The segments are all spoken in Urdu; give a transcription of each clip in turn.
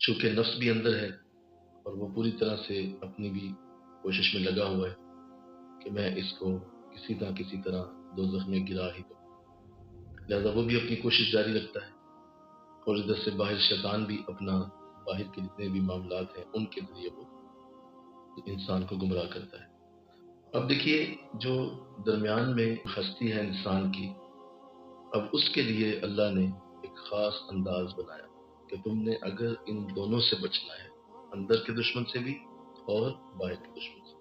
چونکہ نفس بھی اندر ہے اور وہ پوری طرح سے اپنی بھی کوشش میں لگا ہوا ہے کہ میں اس کو کسی طرح دوزخ میں گرا ہی دوں، لہذا وہ بھی اپنی کوشش جاری رکھتا ہے، اور ادھر سے باہر شیطان بھی اپنا باہر کے جتنے بھی معاملات ہیں ان کے ذریعے وہ انسان کو گمراہ کرتا ہے۔ اب دیکھیے، جو درمیان میں ہستی ہے انسان کی، اب اس کے لیے اللہ نے ایک خاص انداز بنایا کہ تم نے اگر ان دونوں سے بچنا ہے، اندر کے دشمن سے بھی اور باہر کے دشمن سے،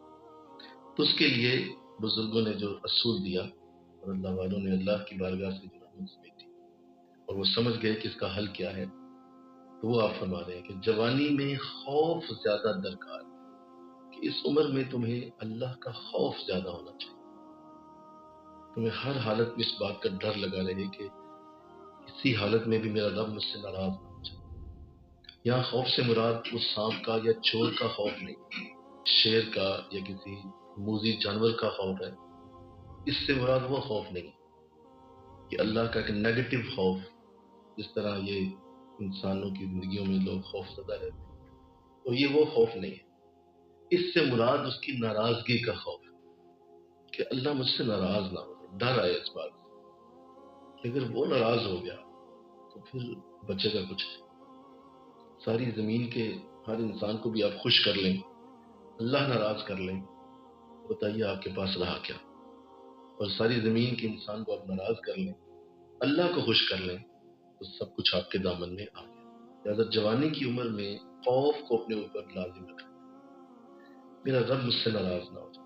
تو اس کے لیے بزرگوں نے جو اصول دیا اور اللہ والوں نے اللہ کی بارگاہ سے جو رحمت سمیٹی اور وہ سمجھ گئے کہ اس کا حل کیا ہے، تو وہ آپ فرما رہے ہیں کہ جوانی میں خوف زیادہ درکار ہے، کہ اس عمر میں تمہیں اللہ کا خوف زیادہ ہونا چاہیے، تمہیں ہر حالت میں اس بات کا ڈر لگا رہے کہ کسی حالت میں بھی میرا رب مجھ سے ناراض نہ ہو جائے۔ یہاں خوف سے مراد وہ سانپ کا یا چور کا خوف نہیں، شیر کا یا کسی موذی جانور کا خوف ہے، اس سے مراد وہ خوف نہیں کہ اللہ کا ایک نیگیٹو خوف، جس طرح یہ انسانوں کی زندگیوں میں لوگ خوف زدہ رہتے ہیں، تو یہ وہ خوف نہیں ہے، اس سے مراد اس کی ناراضگی کا خوف ہے کہ اللہ مجھ سے ناراض نہ ہو جائے، ڈر آئے اس بات سے کہ اگر وہ ناراض ہو گیا تو پھر بچے گا کچھ نہیں۔ ساری زمین کے ہر انسان کو بھی آپ خوش کر لیں، اللہ ناراض کر لیں، بتائیے آپ کے پاس رہا کیا؟ اور ساری زمین کے انسان کو آپ ناراض کر لیں، اللہ کو خوش کر لیں، تو سب کچھ آپ کے دامن میں آ گیا۔ لہٰذا جوانی کی عمر میں خوف کو اپنے اوپر لازم رکھیں، میرا رب مجھ سے ناراض نہ ہو جائے۔